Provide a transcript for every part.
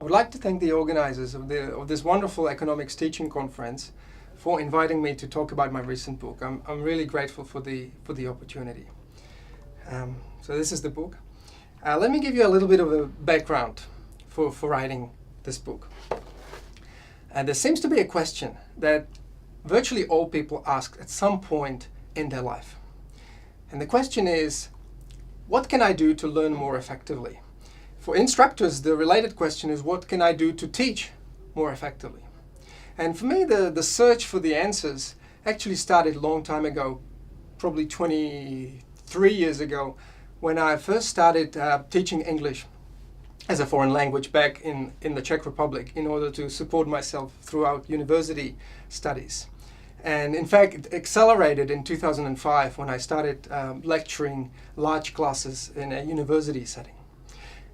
I would like to thank the organizers of this wonderful economics teaching conference for inviting me to talk about my recent book. I'm really grateful for the opportunity. So this is the book. Let me give you a little bit of a background for writing this book. There seems to be a question that virtually all people ask at some point in their life. And the question is, what can I do to learn more effectively? For instructors, the related question is, what can I do to teach more effectively? And for me, the search for the answers actually started a long time ago, probably 23 years ago, when I first started teaching English as a foreign language back in the Czech Republic in order to support myself throughout university studies. And in fact, it accelerated in 2005 when I started lecturing large classes in a university setting.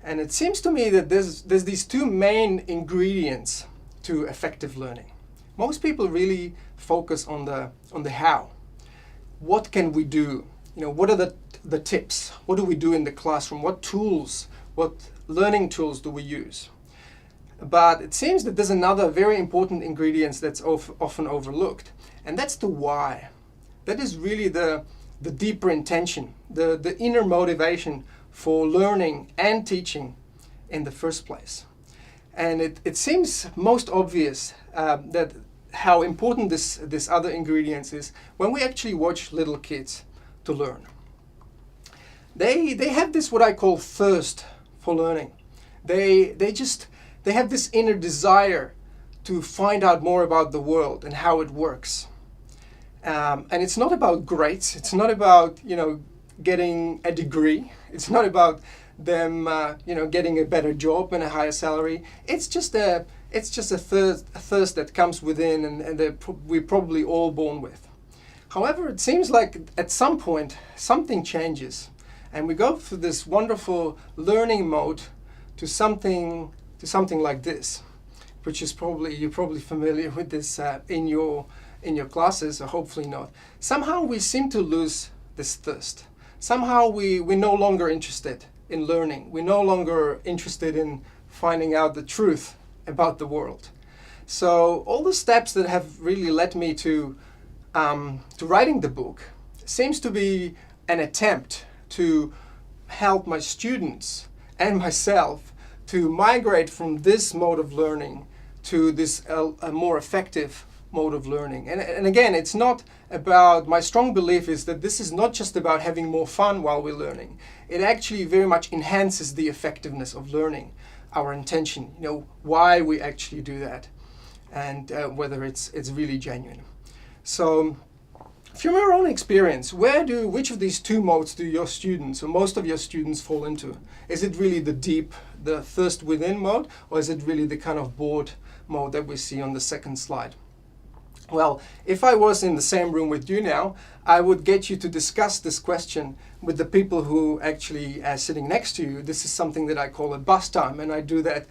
And it seems to me that there's these two main ingredients to effective learning. Most people really focus on the how. What can we do? What are the tips? What do we do in the classroom? What tools, what learning tools do we use? But it seems that there's another very important ingredient that's often overlooked, and that's the why. That is really the deeper intention, the inner motivation for learning and teaching in the first place. And it seems most obvious that how important this other ingredient is when we actually watch little kids to learn. They have this what I call thirst for learning. They have this inner desire to find out more about the world and how it works. And it's not about grades. It's not about getting a degree. It's not about them getting a better job and a higher salary. It's just a thirst that comes within and that we're probably all born with. However, it seems like at some point something changes, and we go through this wonderful learning mode to something like this, which is you're probably familiar with this in your classes, or hopefully not. Somehow we seem to lose this thirst. Somehow we're no longer interested in learning. We're no longer interested in finding out the truth about the world. So all the steps that have really led me to writing the book seems to be an attempt to help my students and myself to migrate from this mode of learning to this a more effective mode of learning. And again, it's not about, my strong belief is that this is not just about having more fun while we're learning. It actually very much enhances the effectiveness of learning, our intention, why we actually do that, and whether it's really genuine. So from your own experience, which of these two modes do your students, or most of your students, fall into? Is it really the thirst within mode, or is it really the kind of bored mode that we see on the second slide? Well, if I was in the same room with you now, I would get you to discuss this question with the people who actually are sitting next to you. This is something that I call a bus time, and I do that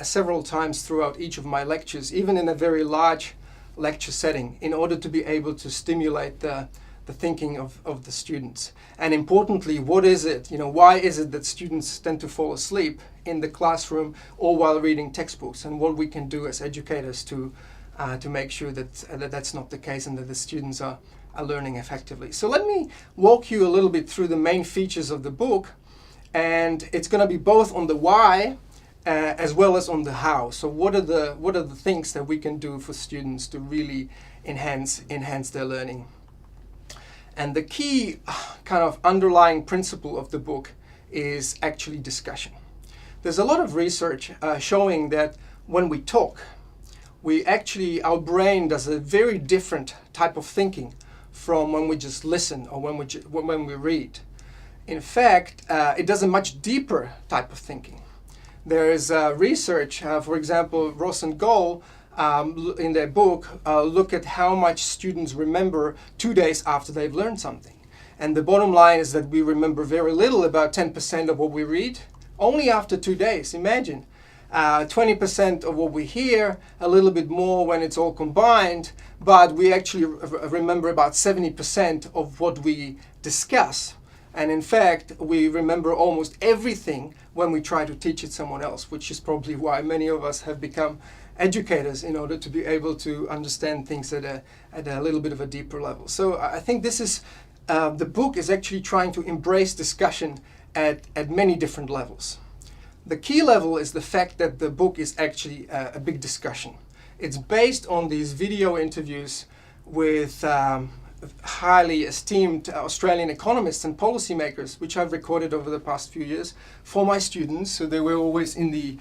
several times throughout each of my lectures, even in a very large lecture setting, in order to be able to stimulate the thinking of the students. And importantly, what is it? Why is it that students tend to fall asleep in the classroom or while reading textbooks, and what we can do as educators to make sure that that's not the case and that the students are learning effectively. So let me walk you a little bit through the main features of the book, and it's going to be both on the why as well as on the how. So what are the things that we can do for students to really enhance their learning? And the key kind of underlying principle of the book is actually discussion. There's a lot of research showing that when we talk, our brain does a very different type of thinking from when we just listen or when we read. In fact, it does a much deeper type of thinking. There is research, for example, Ross and Goll, in their book, look at how much students remember 2 days after they've learned something. And the bottom line is that we remember very little, about 10% of what we read, only after 2 days. Imagine. 20% of what we hear, a little bit more when it's all combined, but we actually remember about 70% of what we discuss. And in fact, we remember almost everything when we try to teach it someone else, which is probably why many of us have become educators in order to be able to understand things at a little bit of a deeper level. So I think this is, the book is actually trying to embrace discussion at many different levels. The key level is the fact that the book is actually a big discussion. It's based on these video interviews with highly esteemed Australian economists and policymakers, which I've recorded over the past few years for my students, so they were always in the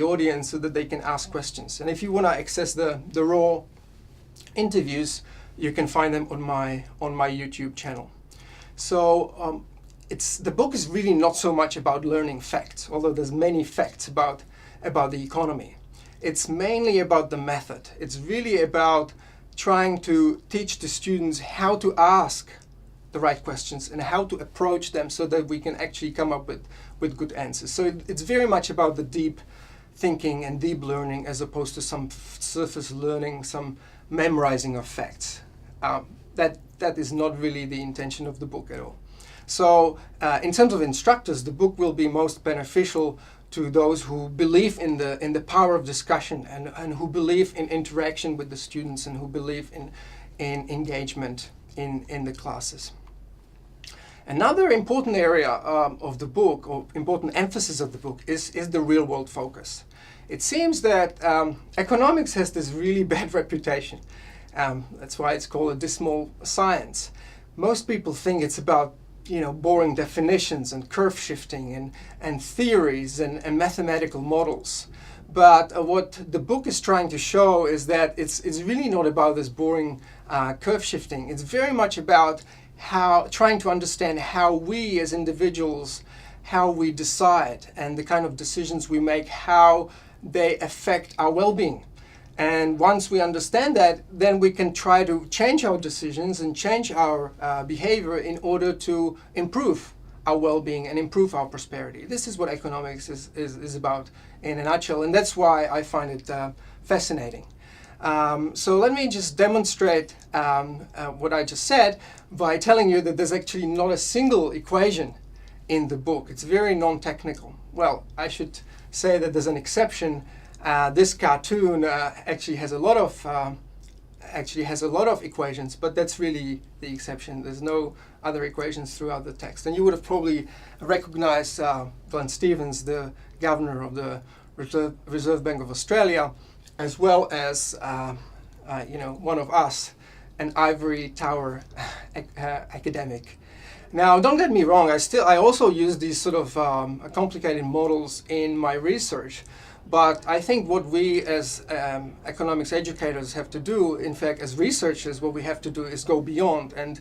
audience so that they can ask questions. And if you want to access the raw interviews, you can find them on my YouTube channel. So the book is really not so much about learning facts, although there's many facts about the economy. It's mainly about the method. It's really about trying to teach the students how to ask the right questions and how to approach them so that we can actually come up with good answers. So it's very much about the deep thinking and deep learning as opposed to some surface learning, some memorizing of facts. That is not really the intention of the book at all. So in terms of instructors, the book will be most beneficial to those who believe in the power of discussion and who believe in interaction with the students and who believe in engagement in the classes. Another important area of the book, or important emphasis of the book, is the real world focus. It seems that economics has this really bad reputation. That's why it's called a dismal science. Most people think it's about boring definitions and curve shifting and theories and mathematical models. But what the book is trying to show is that it's really not about this boring curve shifting. It's very much about trying to understand how we as individuals, how we decide and the kind of decisions we make, how they affect our well-being. And once we understand that, then we can try to change our decisions and change our behavior in order to improve our well-being and improve our prosperity. This is what economics is about in a nutshell, and that's why I find it fascinating. So let me just demonstrate what I just said by telling you that there's actually not a single equation in the book. It's very non-technical. Well, I should say that there's an exception. This cartoon actually has a lot of equations, but that's really the exception. There's no other equations throughout the text. And you would have probably recognized Glenn Stevens, the governor of the Reserve Bank of Australia, as well as one of us, an ivory tower academic. Now, don't get me wrong. I also use these sort of complicated models in my research. But I think what we as economics educators have to do, in fact, as researchers, what we have to do is go beyond and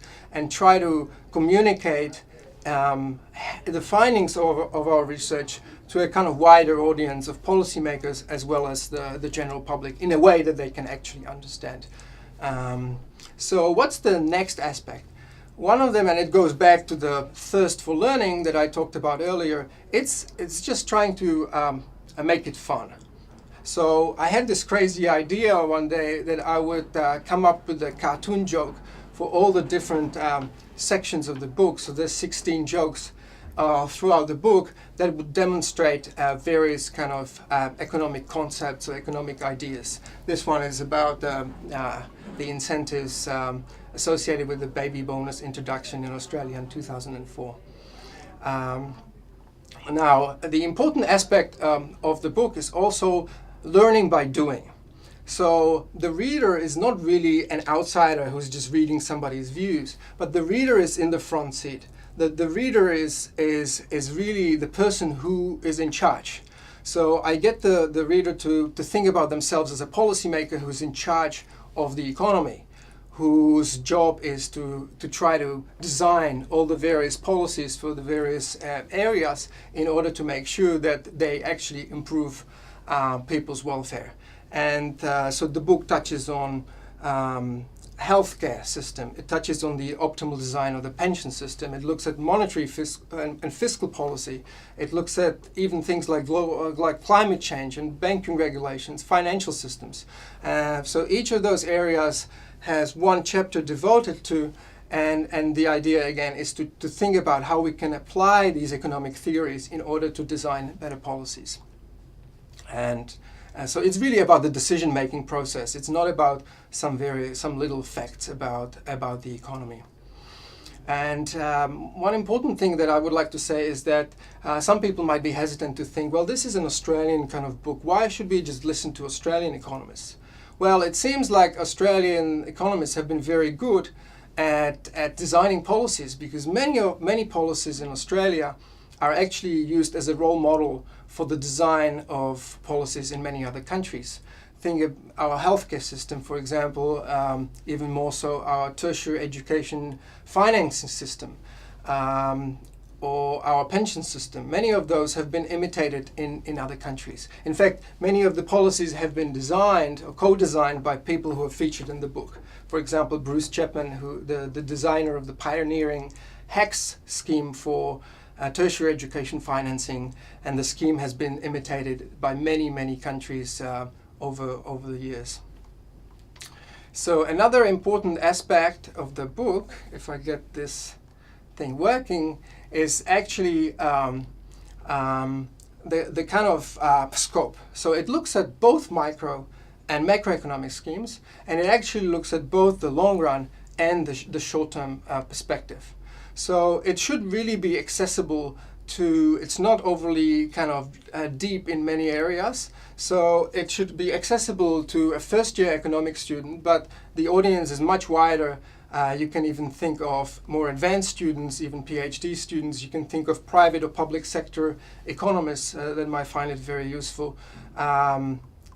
try to communicate the findings of our research to a kind of wider audience of policymakers as well as the general public in a way that they can actually understand. So what's the next aspect? One of them, and it goes back to the thirst for learning that I talked about earlier, it's just trying to and make it fun. So I had this crazy idea one day that I would come up with a cartoon joke for all the different sections of the book. So there's 16 jokes throughout the book that would demonstrate various kind of economic concepts or economic ideas. This one is about the incentives associated with the baby bonus introduction in Australia in 2004. Now, the important aspect of the book is also learning by doing. So the reader is not really an outsider who's just reading somebody's views, but the reader is in the front seat. The reader is really the person who is in charge. So I get the reader to think about themselves as a policymaker who's in charge of the economy, whose job is to try to design all the various policies for the various areas in order to make sure that they actually improve people's welfare. And so the book touches on healthcare system. It touches on the optimal design of the pension system. It looks at monetary and fiscal policy. It looks at even things like climate change and banking regulations, financial systems. So each of those areas has one chapter devoted to, And the idea, again, is to think about how we can apply these economic theories in order to design better policies. And so it's really about the decision-making process. It's not about some little facts about the economy. And one important thing that I would like to say is that some people might be hesitant to think, well, this is an Australian kind of book. Why should we just listen to Australian economists? Well, it seems like Australian economists have been very good at designing policies, because many policies in Australia are actually used as a role model for the design of policies in many other countries. Think of our healthcare system, for example, even more so our tertiary education financing system, or our pension system. Many of those have been imitated in other countries. In fact, many of the policies have been designed or co-designed by people who are featured in the book. For example, Bruce Chapman, the designer of the pioneering HECS scheme for tertiary education financing, and the scheme has been imitated by many countries over the years. So another important aspect of the book, if I get this thing working, is actually the kind of scope. So it looks at both micro and macroeconomic schemes, and it actually looks at both the long run and the short-term perspective. So it should really be accessible to, it's not overly kind of deep in many areas, so it should be accessible to a first-year economics student, but the audience is much wider. You can even think of more advanced students, even PhD students. You can think of private or public sector economists that might find it very useful.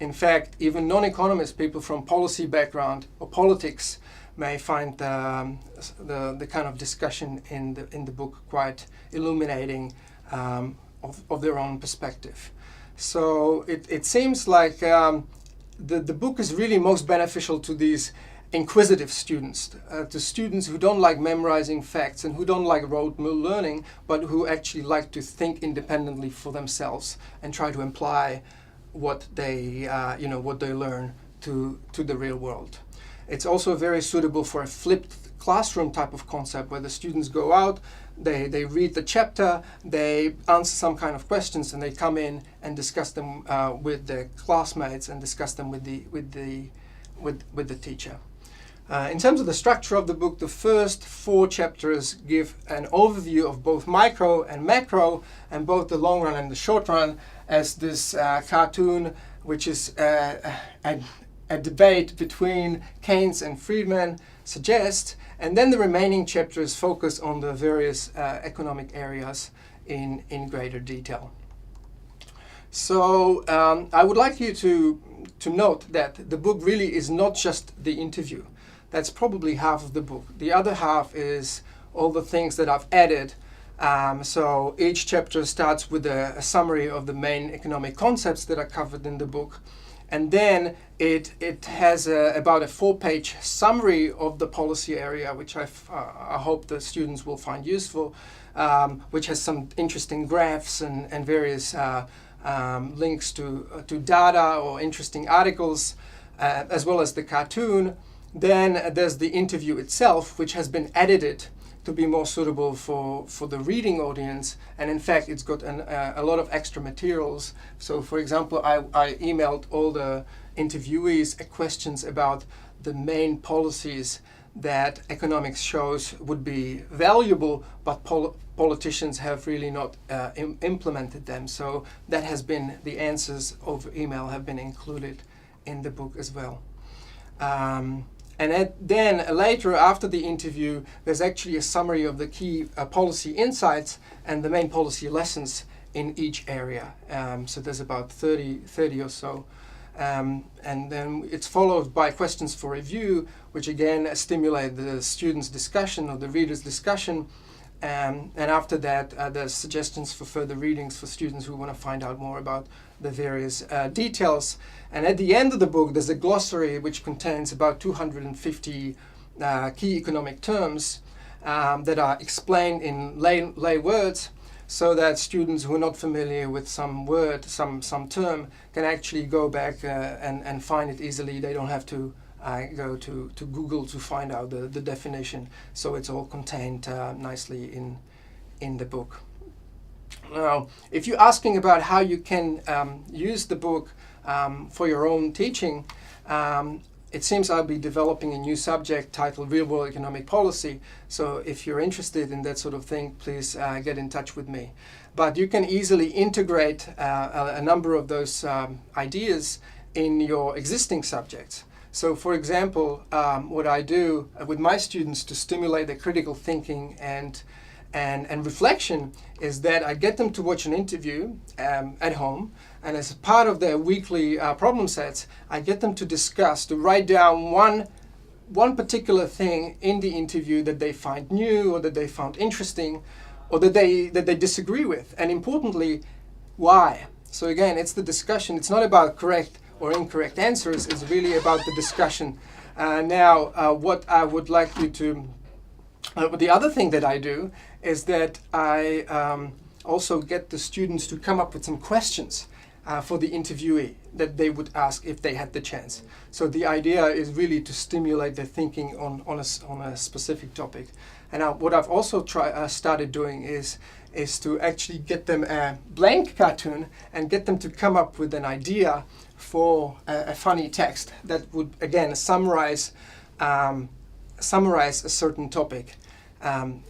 In fact, even non-economists, people from policy background or politics, may find the kind of discussion in the book quite illuminating of their own perspective. So it seems like the book is really most beneficial to these inquisitive students, to students who don't like memorizing facts and who don't like rote learning, but who actually like to think independently for themselves and try to apply what they learn to the real world. It's also very suitable for a flipped classroom type of concept where the students go out, they read the chapter, they answer some kind of questions, and they come in and discuss them with their classmates and discuss them with the teacher. In terms of the structure of the book, the first 4 chapters give an overview of both micro and macro, and both the long run and the short run, as this cartoon, which is a debate between Keynes and Friedman, suggests. And then the remaining chapters focus on the various economic areas in greater detail. So I would like you to note that the book really is not just the interview. That's probably half of the book. The other half is all the things that I've added. So each chapter starts with a summary of the main economic concepts that are covered in the book. And then it has about a 4-page summary of the policy area, which I hope the students will find useful, which has some interesting graphs and various links to data or interesting articles, as well as the cartoon. Then there's the interview itself, which has been edited to be more suitable for the reading audience. And in fact, it's got a lot of extra materials. So for example, I emailed all the interviewees questions about the main policies that economics shows would be valuable, but politicians have really not implemented them. So that has been, the answers over email have been included in the book as well. And then later, after the interview, there's actually a summary of the key policy insights and the main policy lessons in each area. So there's about 30 or so. And then it's followed by questions for review, which again stimulate the students' discussion or the reader's discussion. And after that, there's suggestions for further readings for students who want to find out more about the various details. And at the end of the book, there's a glossary which contains about 250 key economic terms that are explained in lay words, so that students who are not familiar with some word, some term, can actually go back and find it easily. They don't have to go to Google to find out the definition. So it's all contained nicely in the book. Now, if you're asking about how you can use the book for your own teaching, it seems I'll be developing a new subject titled Real World Economic Policy. So if you're interested in that sort of thing, please get in touch with me. But you can easily integrate a number of those ideas in your existing subjects. So for example, what I do with my students to stimulate their critical thinking and reflection is that I get them to watch an interview at home, and as part of their weekly problem sets, I get them to write down one particular thing in the interview that they find new or that they found interesting or that they disagree with, and importantly, why. So again, it's the discussion. It's not about correct or incorrect answers. It's really about the discussion. Now, what I would like you to the other thing that I do is that I also get the students to come up with some questions for the interviewee that they would ask if they had the chance. So the idea is really to stimulate their thinking on a specific topic. And now what I've also started doing is to actually get them a blank cartoon and get them to come up with an idea for a funny text that would, again, summarize a certain topic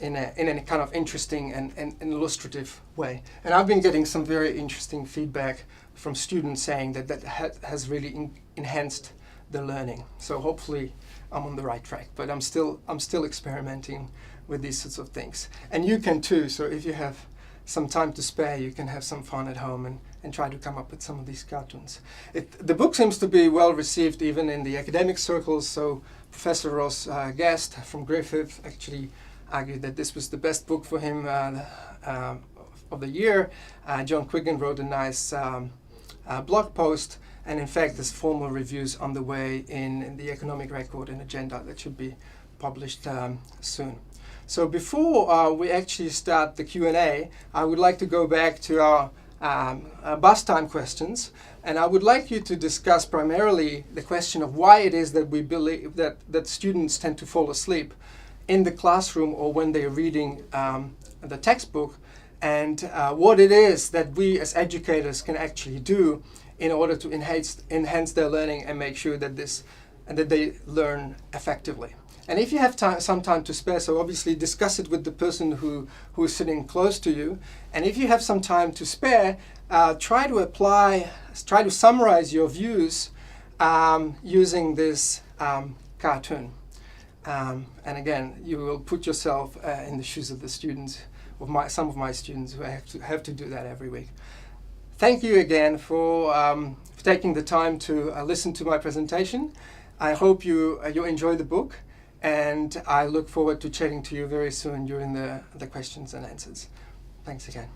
in a kind of interesting and illustrative way. And I've been getting some very interesting feedback from students saying that has really enhanced the learning. So hopefully I'm on the right track, but I'm still experimenting with these sorts of things. And you can too, so if you have some time to spare, you can have some fun at home and try to come up with some of these cartoons. The book seems to be well received even in the academic circles, so Professor Ross Guest from Griffith actually argued that this was the best book for him of the year. John Quiggin wrote a nice blog post, and in fact there's formal reviews on the way in the Economic Record and Agenda that should be published soon. So before we actually start the Q&A, I would like to go back to our bus time questions, and I would like you to discuss primarily the question of why it is that we believe that students tend to fall asleep in the classroom or when they're reading the textbook, and what it is that we as educators can actually do in order to enhance their learning and make sure that they learn effectively. And if you have some time to spare, so obviously discuss it with the person who is sitting close to you. And if you have some time to spare, try to summarize your views using this cartoon. And again, you will put yourself in the shoes of the students, of some of my students who have to do that every week. Thank you again for taking the time to listen to my presentation. I hope you enjoy the book, and I look forward to chatting to you very soon during the questions and answers. Thanks again.